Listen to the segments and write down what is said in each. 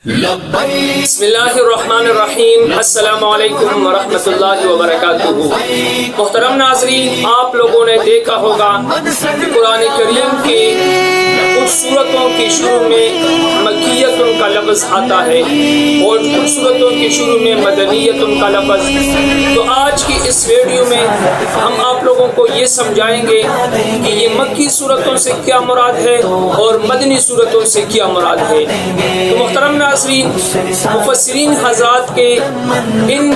بسم اللہ الرحمن الرحیم۔ السلام علیکم ورحمۃ اللہ وبرکاتہ۔ محترم ناظرین، آپ لوگوں نے دیکھا ہوگا کہ قرآن کریم کی کچھ سورتوں کی شروع میں مکیتن کا لفظ آتا ہے اور کچھ سورتوں کی شروع میں مدنیتن کا لفظ۔ تو آج کی اس ویڈیو میں ہم آپ لوگوں کو یہ سمجھائیں گے کہ یہ مکی سورتوں سے کیا مراد ہے اور مدنی سورتوں سے کیا مراد ہے۔ تو محترم ناظرین، مفسرین حضرات کے ان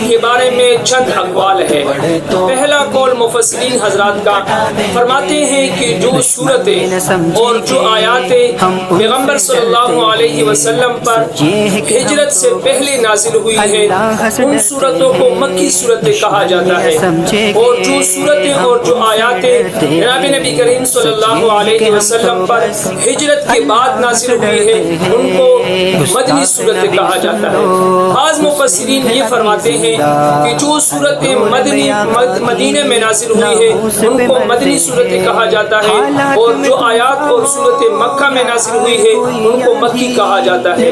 کے بارے میں چند اقوال ہے۔ پہلا قول مفسرین حضرات کا فرماتے ہیں کہ جو سورتیں اور جو آیاتیں پیغمبر صلی اللہ علیہ وسلم پر ہجرت سے پہلے نازل ہوئی ہے ان سورتوں کو مکی سورتیں کہا جاتا ہے، اور جو سورتیں اور جو آیاتیں جناب نبی کریم صلی اللہ علیہ وسلم پر ہجرت کے بعد نازل ہوئی ہے ان کو مدنی سورتیں کہا جاتا ہے۔ بعض مفسرین یہ فرماتے ہیں کہ جو سورتیں مدینے میں نازل ہوئی ہے ان کو مدنی سورتیں کہا جاتا ہے، اور جو آیات اور سورتیں مکہ میں نازل ہوئی ہے ان کو مکی کہا جاتا ہے۔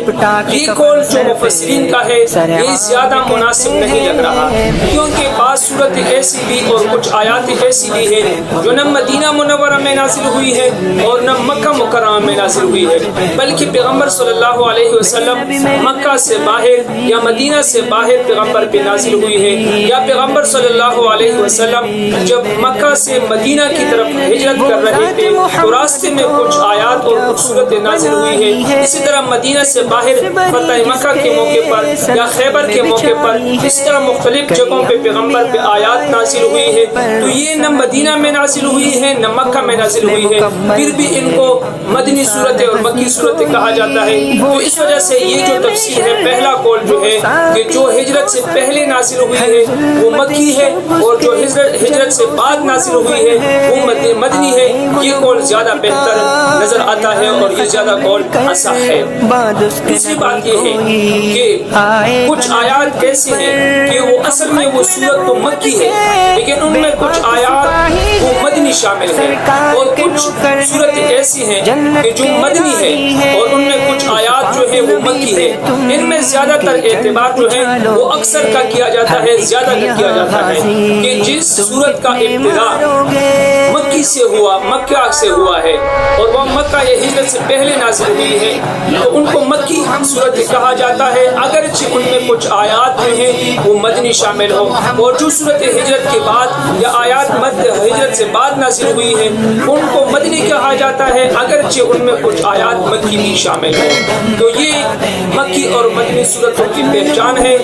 یہ قول جو مفسرین کا ہے یہ زیادہ مناسب نہیں لگ رہا، کیونکہ بعض سورتیں ایسی بھی اور کچھ آیات ایسی بھی ہیں جو نہ مدینہ منورہ میں نازل ہوئی ہے اور نہ مکہ مکرمہ میں نازل ہوئی ہے، بلکہ پیغمبر صلی اللہ علیہ وسلم مکہ سے باہر یا مدینہ سے باہر پیغمبر پہ نازل ہوئی ہے، یا پیغمبر صلی اللہ علیہ وسلم جب مکہ سے مدینہ کی طرف ہجرت کر رہے تھے تو راستے میں کچھ آیات اور کچھ سورتیں نازل ہوئی ہے۔ اسی طرح مدینہ سے باہر فتح مکہ کے موقع پر یا خیبر کے موقع پر اس طرح مختلف جگہوں پہ پیغمبر پہ آیات نازل ہوئی ہے، تو یہ نہ مدینہ میں نازل ہوئی ہے نہ مکہ میں نازل ہوئی ہے، پھر بھی ان کو مدنی سورتیں اور مکی سورتیں کہا جاتا ہے۔ تو اس وجہ سے یہ جو تفسیر ہے، پہلا قول جو ہے کہ جو ہجرت سے پہلے نازل ہوئی ہے وہ مکی ہے، اور جو ہجرت سے بعد نازل ہوئی ہے وہ مدنی ہے، یہ قول زیادہ بہتر نظر آتا ہے اور یہ زیادہ قول اصح ہے۔ دوسری بات یہ ہے کہ کچھ آیات ایسی ہیں کہ وہ اصل میں وہ سورت تو مکی ہے لیکن ان میں کچھ آیات وہ مدنی شامل ہے، اور کچھ سورتیں ایسی ہیں کہ جو مدنی ہے اور ان میں کچھ آیات جو ہے وہ مکی ہے۔ ان میں زیادہ تر اعتبار جو ہے وہ اکثر کا کیا جاتا ہے، زیادہ کا کیا جاتا ہے کہ جس سورت کا ابتدا مکی سے ہوا، مکہ سے ہوا ہے اور وہ مکہ یا ہجرت سے پہلے نازل ہوئی ہے تو ان کو مکی سورت کہا جاتا ہے، اگرچہ ان میں کچھ آیات جو ہیں وہ مدنی شامل ہو، اور جو سورت ہجرت کے بعد یا آیات ہجرت سے بعد نازل ہوئی ہے ان کو مدنی کہا جاتا ہے، اگرچہ ان میں کچھ آیات مکی بھی شامل ہو۔ تو یہ مکی اور مدنی سورتوں کی پہچان ہے۔